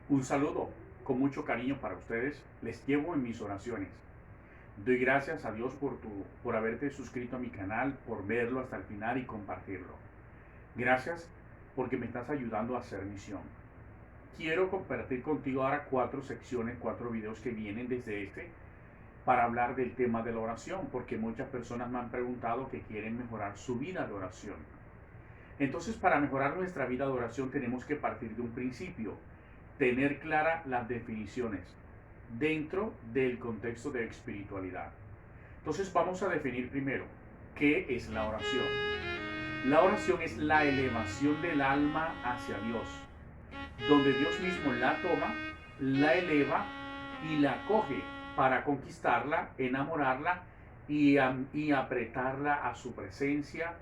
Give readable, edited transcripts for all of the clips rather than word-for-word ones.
Un saludo con mucho cariño para ustedes. Les llevo en mis oraciones. Doy gracias a Dios por haberte suscrito a mi canal, por verlo hasta el final y compartirlo. Gracias porque me estás ayudando a hacer misión. Quiero compartir contigo ahora cuatro secciones, cuatro videos que vienen desde para hablar del tema de la oración, porque muchas personas me han preguntado que quieren mejorar su vida de oración. Entonces, para mejorar nuestra vida de oración tenemos que partir de un principio, tener claras las definiciones dentro del contexto de espiritualidad. Entonces vamos a definir primero qué es la oración. La oración es la elevación del alma hacia Dios, donde Dios mismo la toma, la eleva y la acoge para conquistarla, enamorarla y apretarla a su presencia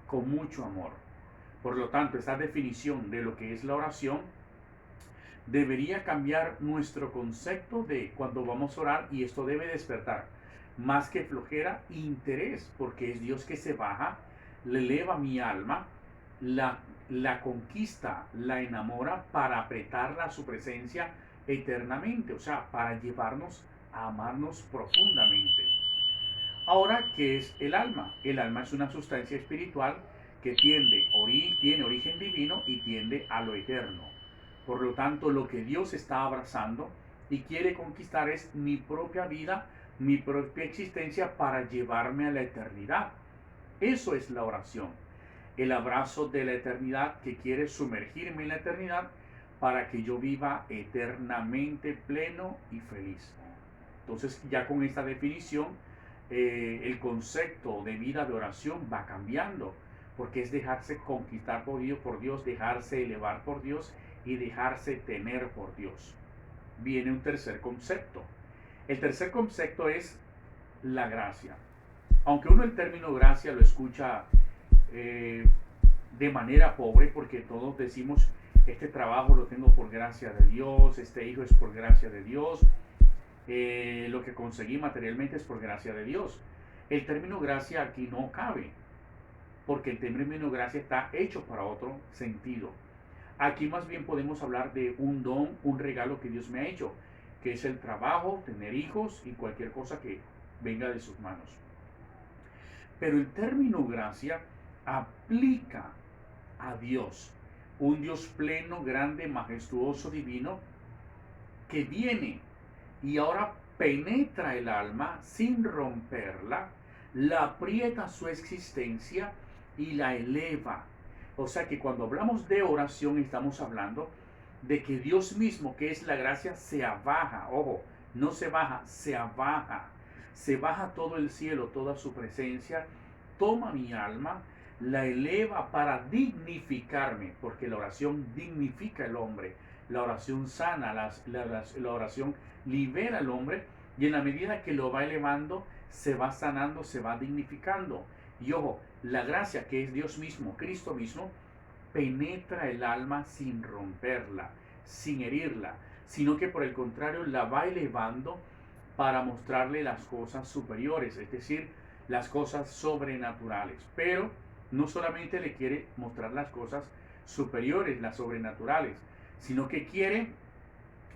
con mucho amor. Por lo tanto, esta definición de lo que es la oración debería cambiar nuestro concepto de cuando vamos a orar, y esto debe despertar más que flojera, interés, porque es Dios que se baja, le eleva mi alma, la, la conquista, la enamora para apretarla a su presencia eternamente, o sea, para llevarnos a amarnos profundamente. Ahora, ¿qué es el alma? El alma es una sustancia espiritual que tiene origen divino y tiende a lo eterno. Por lo tanto, lo que Dios está abrazando y quiere conquistar es mi propia vida, mi propia existencia para llevarme a la eternidad. Eso es la oración. El abrazo de la eternidad que quiere sumergirme en la eternidad para que yo viva eternamente pleno y feliz. Entonces, ya con esta definición, el concepto de vida de oración va cambiando, porque es dejarse conquistar por Dios, dejarse elevar por Dios y dejarse tener por Dios. Viene un tercer concepto. El tercer concepto es la gracia. Aunque uno el término gracia lo escucha eh, de manera pobre, porque todos decimos, este trabajo lo tengo por gracia de Dios, este hijo es por gracia de Dios, lo que conseguí materialmente es por gracia de Dios. El término gracia aquí no cabe, porque el término gracia está hecho para otro sentido. Aquí más bien podemos hablar de un don, un regalo que Dios me ha hecho, que es el trabajo, tener hijos y cualquier cosa que venga de sus manos. Pero el término gracia aplica a Dios, un Dios pleno, grande, majestuoso, divino, que viene y ahora penetra el alma sin romperla, la aprieta a su existencia y la eleva. O sea que cuando hablamos de oración estamos hablando de que Dios mismo, que es la gracia, se abaja. Ojo, no se baja, se abaja. Se baja todo el cielo, toda su presencia, toma mi alma, la eleva para dignificarme, porque la oración dignifica al hombre, la oración sana, la oración libera al hombre, y en la medida que lo va elevando, se va sanando, se va dignificando. Y ojo, la gracia que es Dios mismo, Cristo mismo, penetra el alma sin romperla, sin herirla, sino que por el contrario la va elevando para mostrarle las cosas superiores, es decir, las cosas sobrenaturales. Pero no solamente le quiere mostrar las cosas superiores, las sobrenaturales, sino que quiere,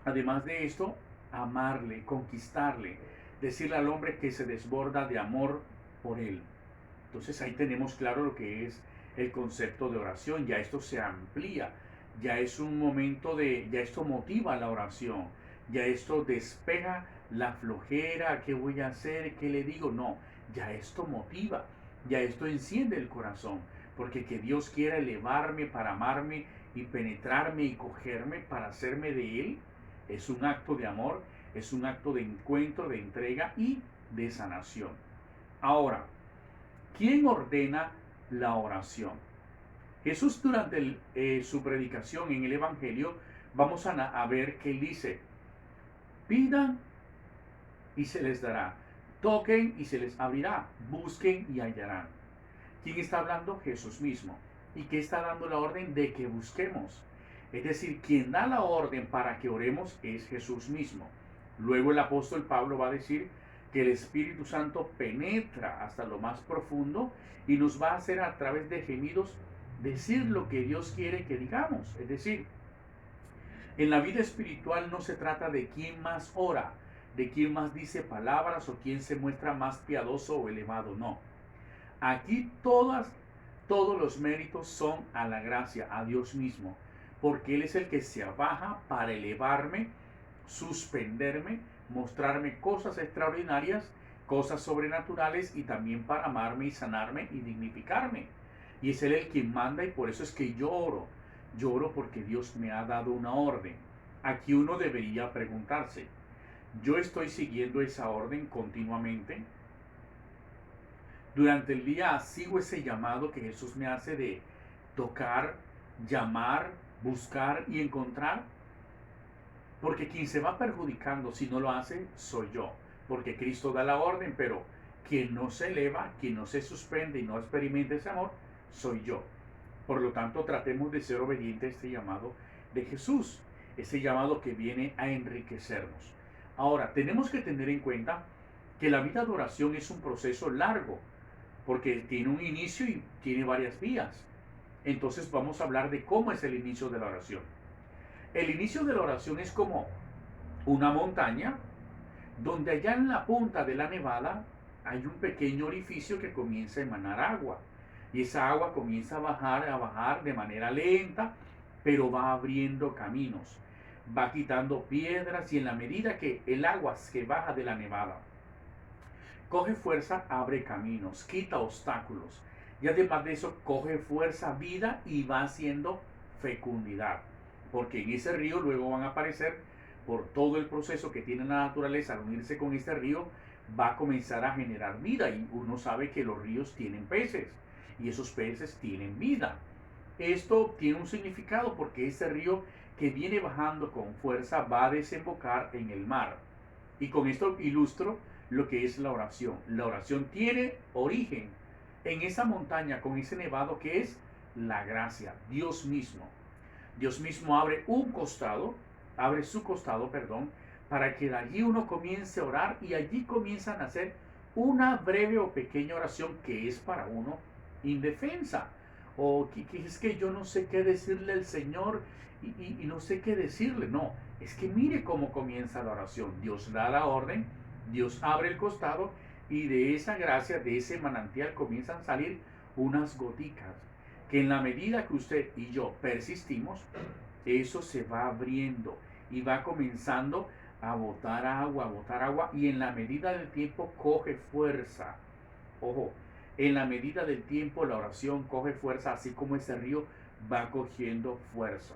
además de esto, amarle, conquistarle, decirle al hombre que se desborda de amor por él. Entonces ahí tenemos claro lo que es el concepto de oración. Ya esto se amplía, ya es un momento ya esto motiva la oración, ya esto despeja la flojera, qué voy a hacer, qué le digo. No, ya esto motiva, ya esto enciende el corazón, porque que Dios quiera elevarme para amarme y penetrarme y cogerme para hacerme de Él, es un acto de amor, es un acto de encuentro, de entrega y de sanación. Ahora, ¿quién ordena la oración? Jesús durante su predicación en el Evangelio, vamos a ver que él dice, pidan y se les dará, toquen y se les abrirá, busquen y hallarán. ¿Quién está hablando? Jesús mismo. ¿Y qué está dando la orden? De que busquemos. Es decir, quien da la orden para que oremos es Jesús mismo. Luego el apóstol Pablo va a decir que el Espíritu Santo penetra hasta lo más profundo y nos va a hacer a través de gemidos decir lo que Dios quiere que digamos. Es decir, En la vida espiritual no se trata de quién más ora, de quién más dice palabras o quién se muestra más piadoso o elevado, no. Aquí todos los méritos son a la gracia, a Dios mismo, porque Él es el que se abaja para elevarme, suspenderme, mostrarme cosas extraordinarias, cosas sobrenaturales y también para amarme y sanarme y dignificarme. Y es Él el quien manda y por eso es que yo oro. Yo oro porque Dios me ha dado una orden. Aquí uno debería preguntarse, ¿yo estoy siguiendo esa orden continuamente? Durante el día sigo ese llamado que Jesús me hace de tocar, llamar, buscar y encontrar. Porque quien se va perjudicando si no lo hace soy yo. Porque Cristo da la orden, pero quien no se eleva, quien no se suspende y no experimenta ese amor, soy yo. Por lo tanto, tratemos de ser obedientes a este llamado de Jesús. Ese llamado que viene a enriquecernos. Ahora, tenemos que tener en cuenta que la vida de oración es un proceso largo, porque tiene un inicio y tiene varias vías. Entonces vamos a hablar de cómo es el inicio de la oración. El inicio de la oración es como una montaña donde allá en la punta de la nevada hay un pequeño orificio que comienza a emanar agua. Y esa agua comienza a bajar de manera lenta, pero va abriendo caminos, va quitando piedras y en la medida que el agua que baja de la nevada coge fuerza, abre caminos, quita obstáculos. Y además de eso, coge fuerza, vida y va haciendo fecundidad. Porque en ese río luego van a aparecer, por todo el proceso que tiene la naturaleza al unirse con este río, va a comenzar a generar vida. Y uno sabe que los ríos tienen peces y esos peces tienen vida. Esto tiene un significado porque ese río que viene bajando con fuerza va a desembocar en el mar. Y con esto ilustro lo que es la oración. La oración tiene origen en esa montaña con ese nevado que es la gracia, Dios mismo. Dios mismo abre su costado, para que de allí uno comience a orar y allí comienza a nacer una breve o pequeña oración que es para uno indefensa. O que es que yo no sé qué decirle al Señor y no sé qué decirle. No, es que mire cómo comienza la oración. Dios da la orden, Dios abre el costado y de esa gracia, de ese manantial comienzan a salir unas goticas que en la medida que usted y yo persistimos, eso se va abriendo y va comenzando a botar agua y en la medida del tiempo coge fuerza. Ojo, en la medida del tiempo la oración coge fuerza así como ese río va cogiendo fuerza.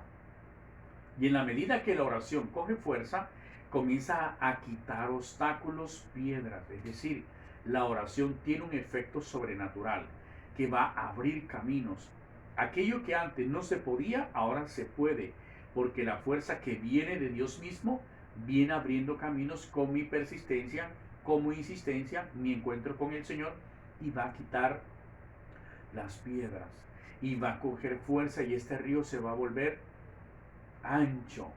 Y en la medida que la oración coge fuerza, comienza a quitar obstáculos, piedras. Es decir, la oración tiene un efecto sobrenatural que va a abrir caminos. Aquello que antes no se podía, ahora se puede, porque la fuerza que viene de Dios mismo viene abriendo caminos con mi persistencia, con mi insistencia, mi encuentro con el Señor, y va a quitar las piedras y va a coger fuerza y este río se va a volver ancho,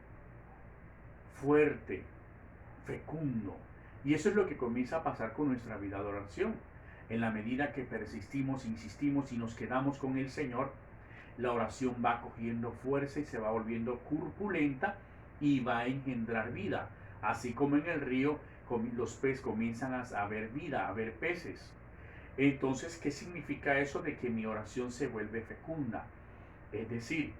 fuerte, fecundo. Y eso es lo que comienza a pasar con nuestra vida de oración. En la medida que persistimos, insistimos y nos quedamos con el Señor, la oración va cogiendo fuerza y se va volviendo corpulenta y va a engendrar vida. Así como en el río los peces comienzan a ver vida, a ver peces. Entonces, ¿qué significa eso de que mi oración se vuelve fecunda? Es decir,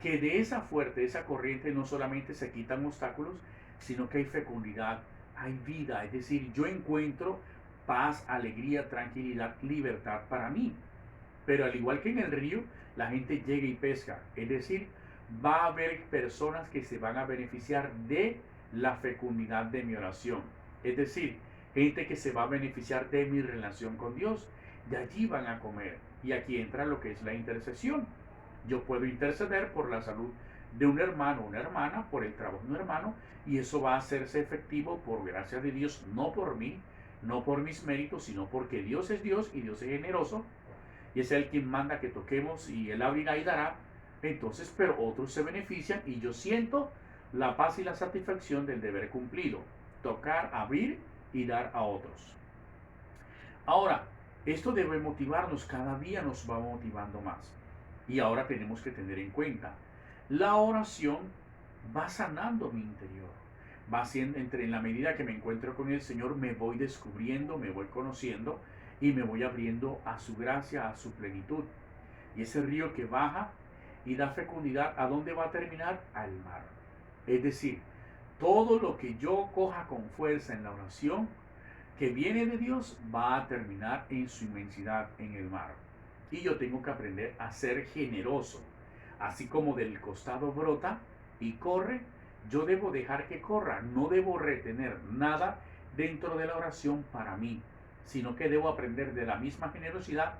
que de esa fuerte, de esa corriente no solamente se quitan obstáculos, sino que hay fecundidad, hay vida. Es decir, yo encuentro paz, alegría, tranquilidad, libertad para mí. Pero al igual que en el río, la gente llega y pesca. Es decir, va a haber personas que se van a beneficiar de la fecundidad de mi oración. Es decir, gente que se va a beneficiar de mi relación con Dios. De allí van a comer. Y aquí entra lo que es la intercesión. Yo puedo interceder por la salud de un hermano o una hermana, por el trabajo de un hermano, y eso va a hacerse efectivo por gracia de Dios, no por mí, no por mis méritos, sino porque Dios es Dios y Dios es generoso, y es Él quien manda que toquemos y Él abrirá y dará. Entonces, pero otros se benefician y yo siento la paz y la satisfacción del deber cumplido, tocar, abrir y dar a otros. Ahora, esto debe motivarnos, cada día nos va motivando más. Y ahora tenemos que tener en cuenta, la oración va sanando mi interior. Va haciendo, en la medida que me encuentro con el Señor, me voy descubriendo, me voy conociendo y me voy abriendo a su gracia, a su plenitud. Y ese río que baja y da fecundidad, ¿a dónde va a terminar? Al mar. Es decir, todo lo que yo coja con fuerza en la oración que viene de Dios va a terminar en su inmensidad, en el mar. Y yo tengo que aprender a ser generoso. Así como del costado brota y corre, yo debo dejar que corra. No debo retener nada dentro de la oración para mí, sino que debo aprender de la misma generosidad,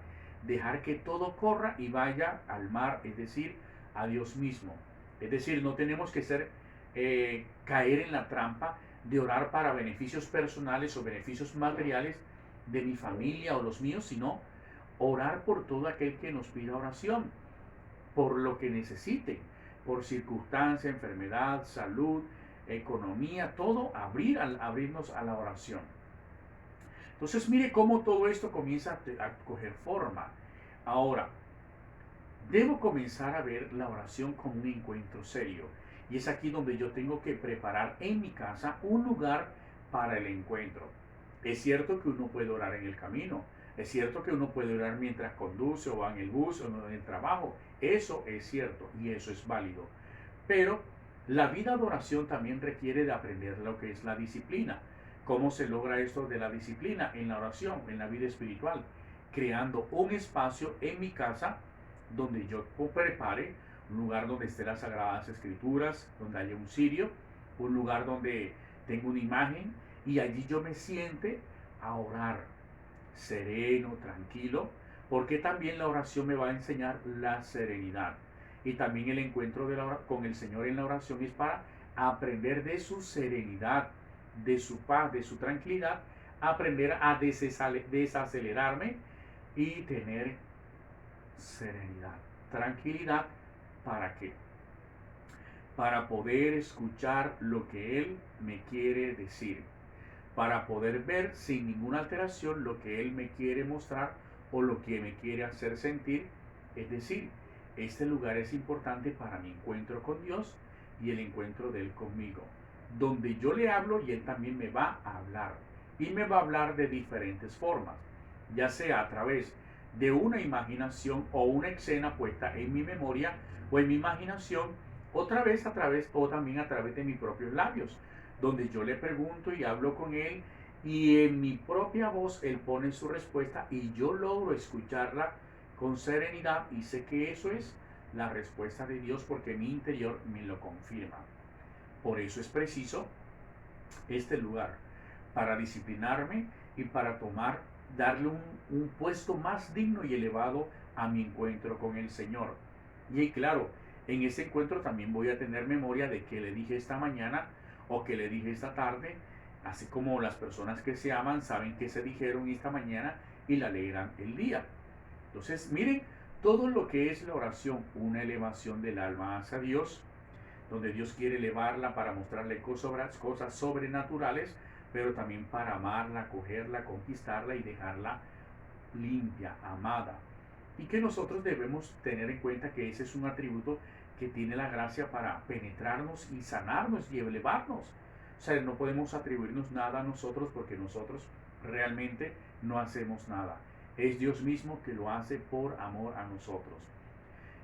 dejar que todo corra y vaya al mar, es decir, a Dios mismo. Es decir, no tenemos que caer en la trampa de orar para beneficios personales o beneficios materiales de mi familia o los míos, sino orar por todo aquel que nos pida oración, por lo que necesite, por circunstancia, enfermedad, salud, economía, todo, abrirnos a la oración. Entonces mire cómo todo esto comienza a coger forma. Ahora, debo comenzar a ver la oración como un encuentro serio. Y es aquí donde yo tengo que preparar en mi casa un lugar para el encuentro. Es cierto que uno puede orar en el camino. Es cierto que uno puede orar mientras conduce o va en el bus o en el trabajo. Eso es cierto y eso es válido. Pero la vida de oración también requiere de aprender lo que es la disciplina. ¿Cómo se logra esto de la disciplina? En la oración, en la vida espiritual. Creando un espacio en mi casa donde yo prepare un lugar donde estén las Sagradas Escrituras, donde haya un cirio, un lugar donde tengo una imagen y allí yo me siente a orar, sereno, tranquilo, porque también la oración me va a enseñar la serenidad. Y también el encuentro con el Señor en la oración es para aprender de su serenidad, de su paz, de su tranquilidad, aprender a desacelerarme y tener serenidad, tranquilidad. ¿Para qué? Para poder escuchar lo que Él me quiere decir, para poder ver sin ninguna alteración lo que Él me quiere mostrar o lo que me quiere hacer sentir. Es decir, este lugar es importante para mi encuentro con Dios y el encuentro de Él conmigo, donde yo le hablo y Él también me va a hablar. Y me va a hablar de diferentes formas, ya sea a través de una imaginación o una escena puesta en mi memoria o en mi imaginación, otra vez a través o también a través de mis propios labios, donde yo le pregunto y hablo con Él y en mi propia voz Él pone su respuesta y yo logro escucharla con serenidad y sé que eso es la respuesta de Dios porque mi interior me lo confirma. Por eso es preciso este lugar, para disciplinarme y para darle un puesto más digno y elevado a mi encuentro con el Señor. Y claro, en ese encuentro también voy a tener memoria de que le dije esta mañana o que le dije esta tarde, así como las personas que se aman saben que se dijeron esta mañana y la leerán el día. Entonces, miren, todo lo que es la oración, una elevación del alma hacia Dios, donde Dios quiere elevarla para mostrarle cosas sobrenaturales, pero también para amarla, acogerla, conquistarla y dejarla limpia, amada. Y que nosotros debemos tener en cuenta que ese es un atributo que tiene la gracia para penetrarnos y sanarnos y elevarnos. O sea, no podemos atribuirnos nada a nosotros porque nosotros realmente no hacemos nada. Es Dios mismo que lo hace por amor a nosotros.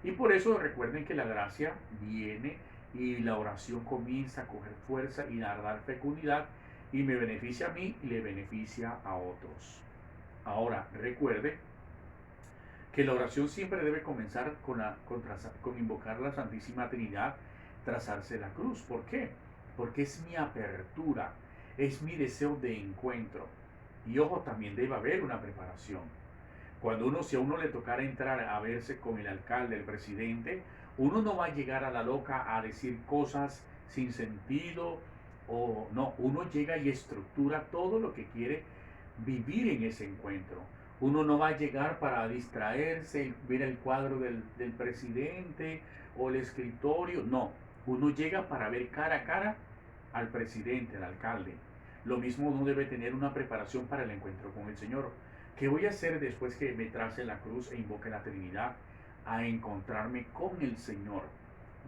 Y por eso recuerden que la gracia viene y la oración comienza a coger fuerza y a dar fecundidad y me beneficia a mí y le beneficia a otros. Ahora, recuerde que la oración siempre debe comenzar con invocar la Santísima Trinidad, trazarse la cruz. ¿Por qué? Porque es mi apertura, es mi deseo de encuentro. Y ojo, también debe haber una preparación. Si a uno le tocara entrar a verse con el alcalde, el presidente, uno no va a llegar a la loca a decir cosas sin sentido, o no, uno llega y estructura todo lo que quiere vivir en ese encuentro. Uno no va a llegar para distraerse, ver el cuadro del presidente o el escritorio, no, uno llega para ver cara a cara al presidente, al alcalde. Lo mismo uno debe tener una preparación para el encuentro con el Señor. ¿Qué voy a hacer después que me trace la cruz e invoque la Trinidad? A encontrarme con el Señor.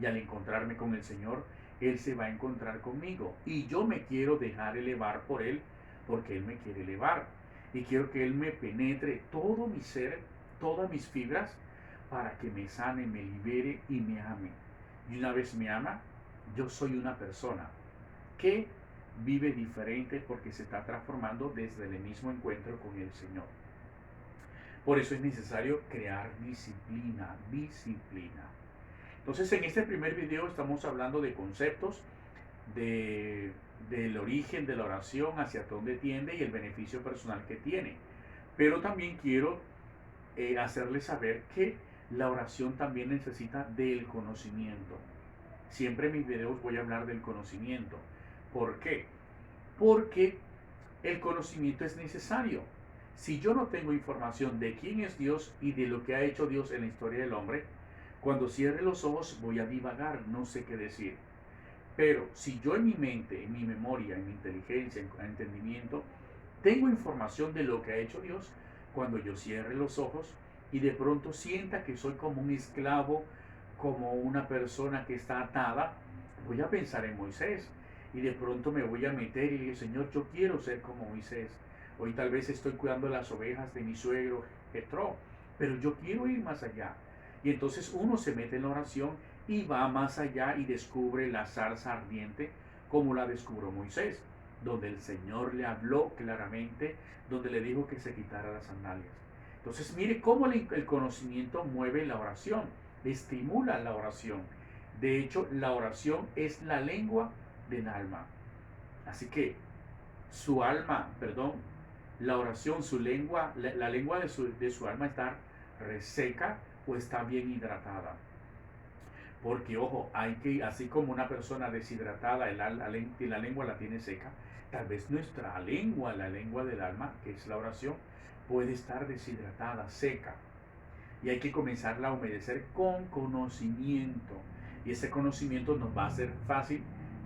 Y al encontrarme con el Señor, Él se va a encontrar conmigo. Y yo me quiero dejar elevar por Él, porque Él me quiere elevar. Y quiero que Él me penetre todo mi ser, todas mis fibras, para que me sane, me libere y me ame. Y una vez me ama, yo soy una persona que vive diferente porque se está transformando desde el mismo encuentro con el Señor. Por eso es necesario crear disciplina, disciplina. Entonces en este primer video estamos hablando de conceptos, del origen de la oración, hacia dónde tiende y el beneficio personal que tiene. Pero también quiero hacerles saber que la oración también necesita del conocimiento. Siempre en mis videos voy a hablar del conocimiento. ¿Por qué? Porque el conocimiento es necesario. Si yo no tengo información de quién es Dios y de lo que ha hecho Dios en la historia del hombre, cuando cierre los ojos voy a divagar, no sé qué decir. Pero si yo en mi mente, en mi memoria, en mi inteligencia, en entendimiento, tengo información de lo que ha hecho Dios, cuando yo cierre los ojos y de pronto sienta que soy como un esclavo, como una persona que está atada, voy a pensar en Moisés y de pronto me voy a meter y digo, Señor, yo quiero ser como Moisés. Hoy tal vez estoy cuidando las ovejas de mi suegro Jetro, pero yo quiero ir más allá. Y entonces uno se mete en la oración y va más allá y descubre la zarza ardiente como la descubrió Moisés, donde el Señor le habló claramente, donde le dijo que se quitara las sandalias. Entonces mire cómo el conocimiento mueve la oración, estimula la oración. De hecho, la oración es la lengua del alma. Así que su alma, perdón, la oración, su lengua, la lengua de su alma está reseca o está bien hidratada. Porque, ojo, hay que, así como una persona deshidratada, la lengua la tiene seca, tal vez nuestra lengua, la lengua del alma, que es la oración, puede estar deshidratada, seca. Y hay que comenzarla a humedecer con conocimiento. Y ese conocimiento nos va a hacer fácil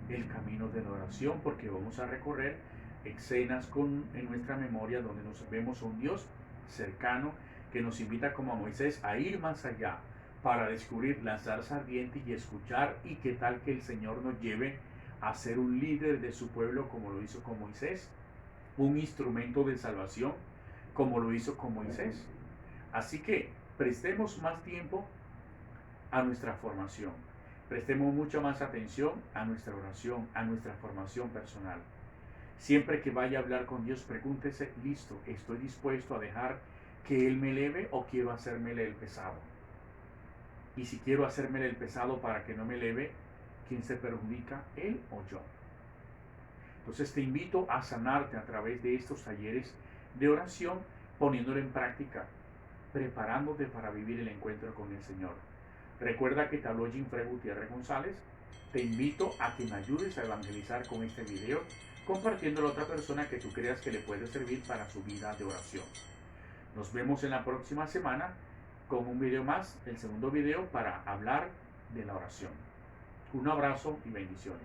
el camino de la oración, porque vamos a recorrer escenas en nuestra memoria donde nos vemos a un Dios cercano que nos invita como a Moisés a ir más allá para descubrir la zarza ardiente y escuchar, y qué tal que el Señor nos lleve a ser un líder de su pueblo como lo hizo con Moisés, un instrumento de salvación como lo hizo con Moisés. Así que prestemos más tiempo a nuestra formación, prestemos mucha más atención a nuestra oración, a nuestra formación personal. Siempre que vaya a hablar con Dios, pregúntese, listo, ¿estoy dispuesto a dejar que Él me eleve o quiero hacérmele el pesado? Y si quiero hacérmele el pesado para que no me eleve, ¿quién se perjudica, él o yo? Entonces te invito a sanarte a través de estos talleres de oración, poniéndolo en práctica, preparándote para vivir el encuentro con el Señor. Recuerda que te habló Ginfrey Gutiérrez González. Te invito a que me ayudes a evangelizar con este video, compartiéndolo a otra persona que tú creas que le puede servir para su vida de oración. Nos vemos en la próxima semana con un video más, el segundo video para hablar de la oración. Un abrazo y bendiciones.